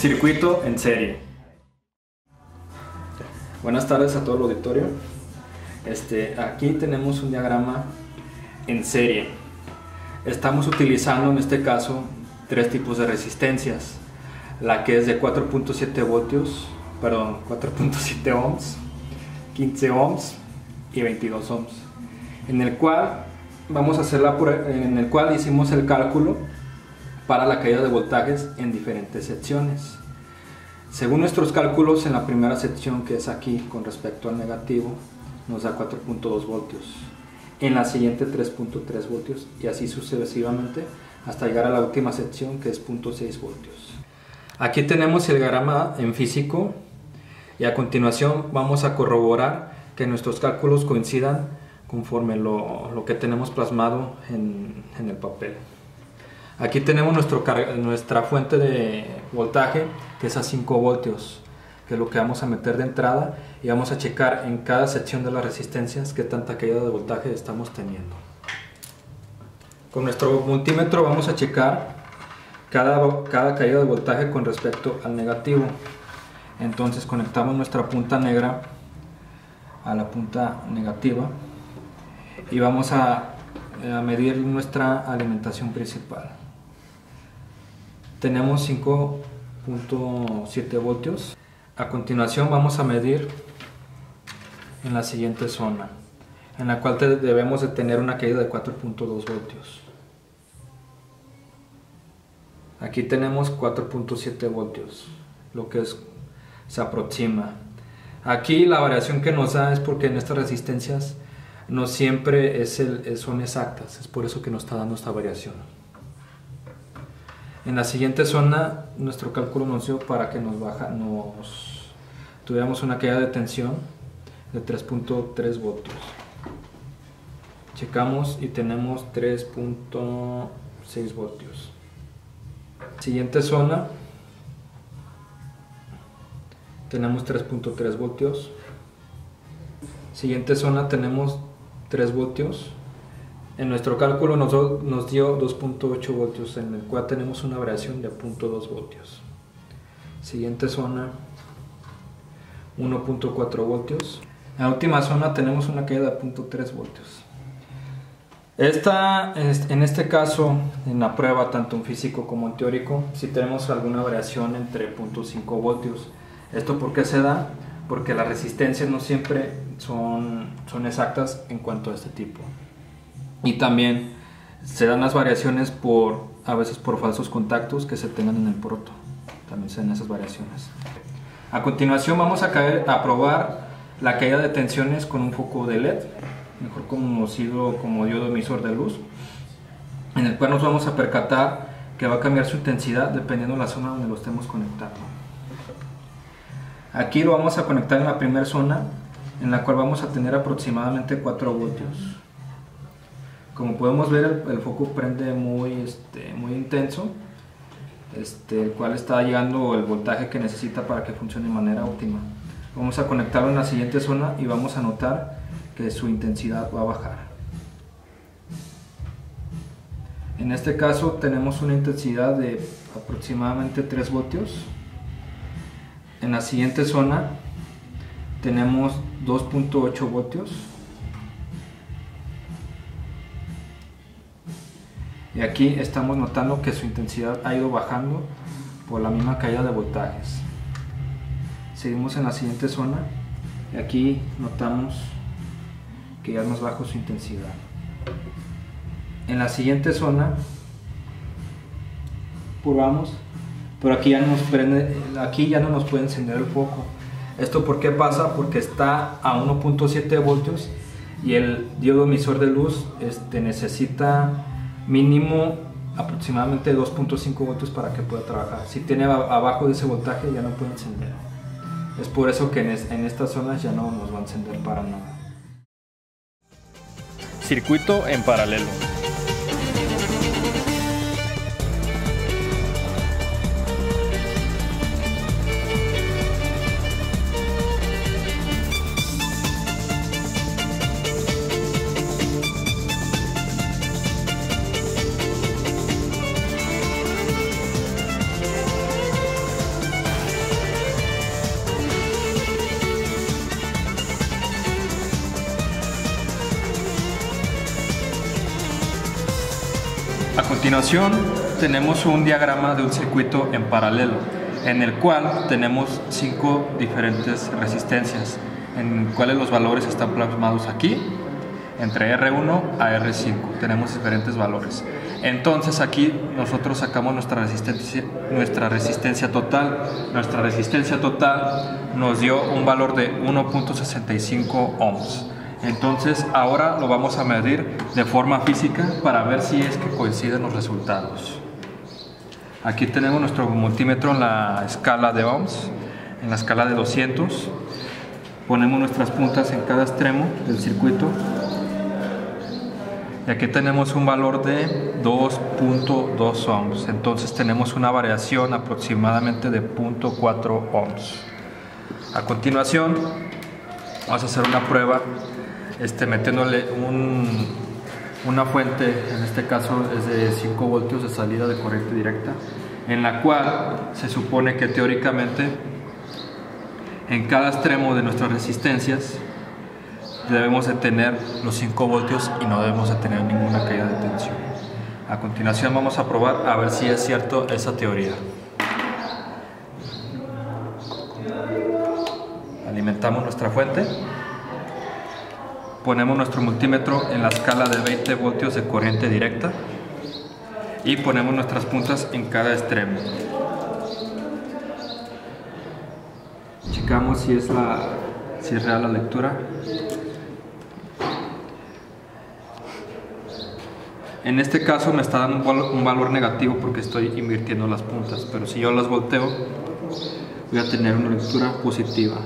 Circuito en serie. Buenas tardes a todo el auditorio. Aquí tenemos un diagrama en serie. Estamos utilizando en este caso tres tipos de resistencias. La que es de 4.7 voltios, perdón, 4.7 ohms, 15 ohms y 22 ohms. En el cual vamos a hacer en el cual hicimos el cálculo para la caída de voltajes en diferentes secciones. Según nuestros cálculos, en la primera sección, que es aquí con respecto al negativo, nos da 4.2 voltios. En la siguiente 3.3 voltios y así sucesivamente hasta llegar a la última sección, que es 0.6 voltios. Aquí tenemos el diagrama en físico y a continuación vamos a corroborar que nuestros cálculos coincidan conforme lo que tenemos plasmado en el papel. Aquí tenemos nuestra fuente de voltaje, que es a 5 voltios, que es lo que vamos a meter de entrada, y vamos a checar en cada sección de las resistencias qué tanta caída de voltaje estamos teniendo. Con nuestro multímetro vamos a checar cada caída de voltaje con respecto al negativo. Entonces conectamos nuestra punta negra a la punta negativa y vamos a medir nuestra alimentación principal. Tenemos 5.7 voltios. A continuación vamos a medir en la siguiente zona, en la cual debemos de tener una caída de 4.2 voltios. Aquí tenemos 4.7 voltios, lo que se aproxima. Aquí la variación que nos da es porque en estas resistencias no siempre son exactas, es por eso que nos está dando esta variación. En la siguiente zona, nuestro cálculo nos dio para que tuviéramos una caída de tensión de 3.3 voltios. Checamos y tenemos 3.6 voltios. Siguiente zona, tenemos 3.3 voltios. Siguiente zona tenemos 3 voltios. En nuestro cálculo nos dio 2.8 voltios, en el cual tenemos una variación de 0.2 voltios. Siguiente zona, 1.4 voltios. En la última zona tenemos una caída de 0.3 voltios. En este caso, en la prueba, tanto en físico como en teórico, sí tenemos alguna variación entre 0.5 voltios. ¿Esto por qué se da? Porque las resistencias no siempre son exactas en cuanto a este tipo. Y también se dan las variaciones a veces por falsos contactos que se tengan en el proto. También se dan esas variaciones. A continuación vamos a probar la caída de tensiones con un foco de LED, mejor conocido como diodo emisor de luz, en el cual nos vamos a percatar que va a cambiar su intensidad dependiendo de la zona donde lo estemos conectando. Aquí lo vamos a conectar en la primera zona, en la cual vamos a tener aproximadamente 4 voltios. Como podemos ver, el foco prende muy intenso, el cual está llegando el voltaje que necesita para que funcione de manera óptima. Vamos a conectarlo en la siguiente zona y vamos a notar que su intensidad va a bajar. En este caso tenemos una intensidad de aproximadamente 3 voltios. En la siguiente zona tenemos 2.8 voltios. Y aquí estamos notando que su intensidad ha ido bajando por la misma caída de voltajes. Seguimos en la siguiente zona y aquí notamos que ya es más bajo su intensidad. En la siguiente zona probamos, pero aquí ya no nos puede encender el foco. ¿Esto por qué pasa? Porque está a 1.7 voltios y el diodo emisor de luz necesita mínimo aproximadamente 2.5 voltios para que pueda trabajar. Si tiene abajo de ese voltaje ya no puede encender. Es por eso que en estas zonas ya no nos va a encender para nada. Circuito en paralelo. A continuación tenemos un diagrama de un circuito en paralelo, en el cual tenemos 5 diferentes resistencias, en los cuales los valores están plasmados aquí, entre R1 a R5, tenemos diferentes valores. Entonces aquí nosotros sacamos nuestra resistencia total. Nuestra resistencia total nos dio un valor de 1.65 ohms. Entonces ahora lo vamos a medir de forma física para ver si es que coinciden los resultados. Aquí tenemos nuestro multímetro en la escala de ohms, en la escala de 200. Ponemos nuestras puntas en cada extremo del circuito. Y aquí tenemos un valor de 2.2 ohms. Entonces tenemos una variación aproximadamente de 0.4 ohms. A continuación vamos a hacer una prueba metiéndole una fuente, en este caso es de 5 voltios de salida de corriente directa, en la cual se supone que teóricamente en cada extremo de nuestras resistencias debemos de tener los 5 voltios y no debemos de tener ninguna caída de tensión. A continuación vamos a probar a ver si es cierto esa teoría. Alimentamos nuestra fuente. Ponemos nuestro multímetro en la escala de 20 voltios de corriente directa y ponemos nuestras puntas en cada extremo. Checamos si es real la lectura. En este caso me está dando un valor negativo porque estoy invirtiendo las puntas, pero si yo las volteo voy a tener una lectura positiva.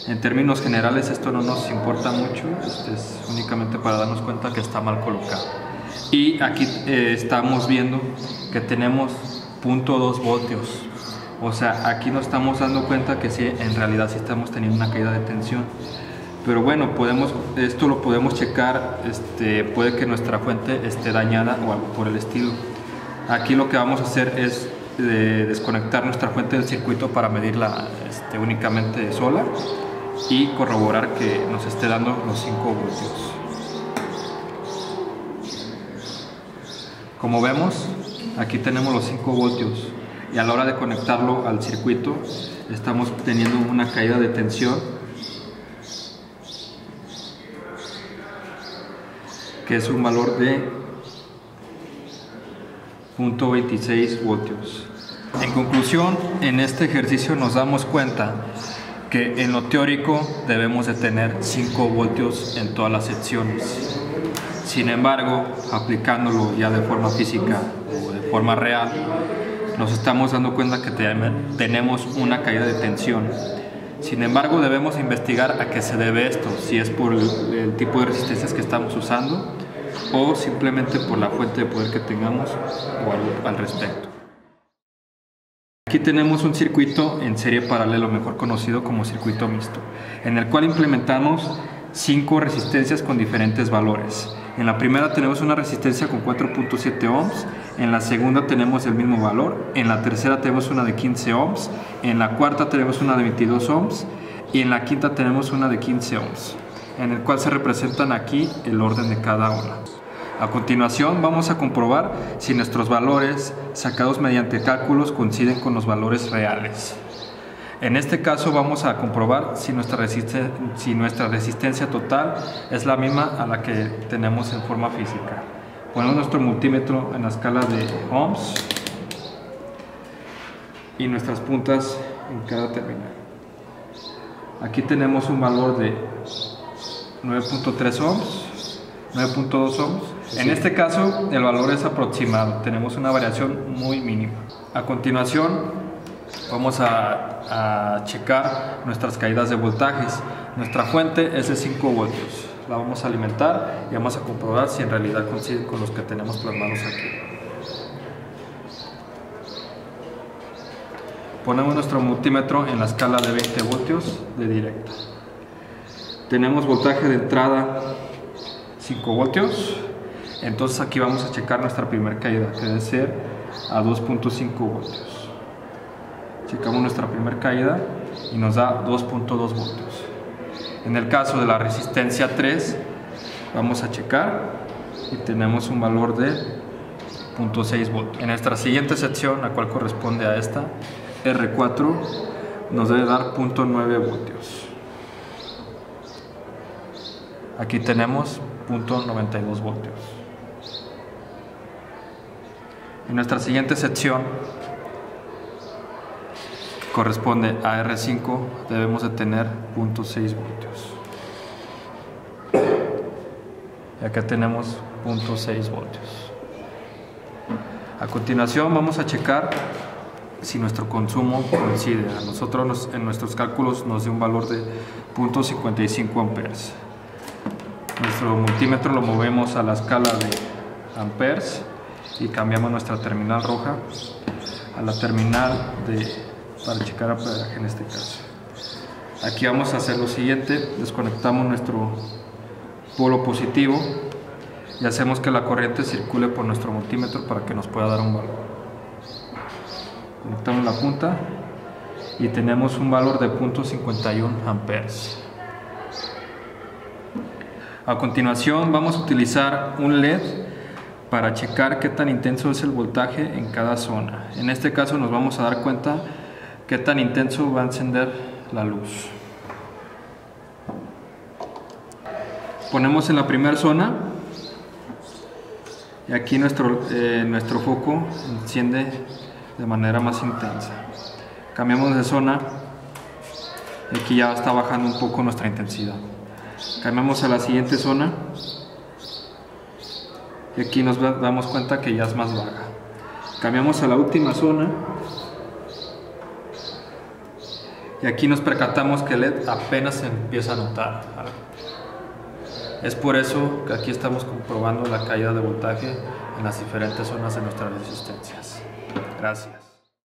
En términos generales esto no nos importa mucho, es únicamente para darnos cuenta que está mal colocado. Y aquí estamos viendo que tenemos 0.2 voltios, o sea, aquí nos estamos dando cuenta que sí, en realidad sí estamos teniendo una caída de tensión. Pero bueno, esto lo podemos checar, puede que nuestra fuente esté dañada o algo por el estilo. Aquí lo que vamos a hacer es desconectar nuestra fuente del circuito para medirla únicamente sola y corroborar que nos esté dando los 5 voltios. Como vemos, aquí tenemos los 5 voltios y a la hora de conectarlo al circuito estamos teniendo una caída de tensión que es un valor de 0.26 voltios. En conclusión, en este ejercicio nos damos cuenta que en lo teórico debemos de tener 5 voltios en todas las secciones. Sin embargo, aplicándolo ya de forma física o de forma real, nos estamos dando cuenta que tenemos una caída de tensión. Sin embargo, debemos investigar a qué se debe esto, si es por el tipo de resistencias que estamos usando o simplemente por la fuente de poder que tengamos o algo al respecto. Aquí tenemos un circuito en serie paralelo, mejor conocido como circuito mixto, en el cual implementamos 5 resistencias con diferentes valores. En la primera tenemos una resistencia con 4.7 ohms, en la segunda tenemos el mismo valor, en la tercera tenemos una de 15 ohms, en la cuarta tenemos una de 22 ohms y en la quinta tenemos una de 15 ohms, en el cual se representan aquí el orden de cada una. A continuación vamos a comprobar si nuestros valores sacados mediante cálculos coinciden con los valores reales. En este caso vamos a comprobar si nuestra resistencia total es la misma a la que tenemos en forma física. Ponemos nuestro multímetro en la escala de ohms y nuestras puntas en cada terminal. Aquí tenemos un valor de 9.3 ohms, 9.2 ohms. En este caso el valor es aproximado, tenemos una variación muy mínima. A continuación vamos a checar nuestras caídas de voltajes. Nuestra fuente es de 5 voltios, la vamos a alimentar y vamos a comprobar si en realidad coincide con los que tenemos plasmados aquí. Ponemos nuestro multímetro en la escala de 20 voltios de directa. Tenemos voltaje de entrada 5 voltios. Entonces aquí vamos a checar nuestra primera caída, que debe ser a 2.5 voltios. Checamos nuestra primera caída y nos da 2.2 voltios. En el caso de la resistencia 3, vamos a checar y tenemos un valor de 0.6 voltios. En nuestra siguiente sección, la cual corresponde a esta, R4, nos debe dar 0.9 voltios. Aquí tenemos 0.92 voltios. En nuestra siguiente sección, corresponde a R5, debemos de tener 0.6 voltios. Y acá tenemos 0.6 voltios. A continuación vamos a checar si nuestro consumo coincide. A nosotros en nuestros cálculos nos dio un valor de 0.55 amperes. Nuestro multímetro lo movemos a la escala de amperes y cambiamos nuestra terminal roja a la terminal para checar amperaje en este caso. Aquí vamos a hacer lo siguiente: desconectamos nuestro polo positivo y hacemos que la corriente circule por nuestro multímetro para que nos pueda dar un valor. Conectamos la punta y tenemos un valor de 0.51 amperes. A continuación vamos a utilizar un LED para checar qué tan intenso es el voltaje en cada zona. En este caso nos vamos a dar cuenta qué tan intenso va a encender la luz. Ponemos en la primera zona y aquí nuestro foco enciende de manera más intensa. Cambiamos de zona y aquí ya está bajando un poco nuestra intensidad. Cambiamos a la siguiente zona y aquí nos damos cuenta que ya es más baja. Cambiamos a la última zona y aquí nos percatamos que el LED apenas se empieza a notar. Es por eso que aquí estamos comprobando la caída de voltaje en las diferentes zonas de nuestras resistencias. Gracias.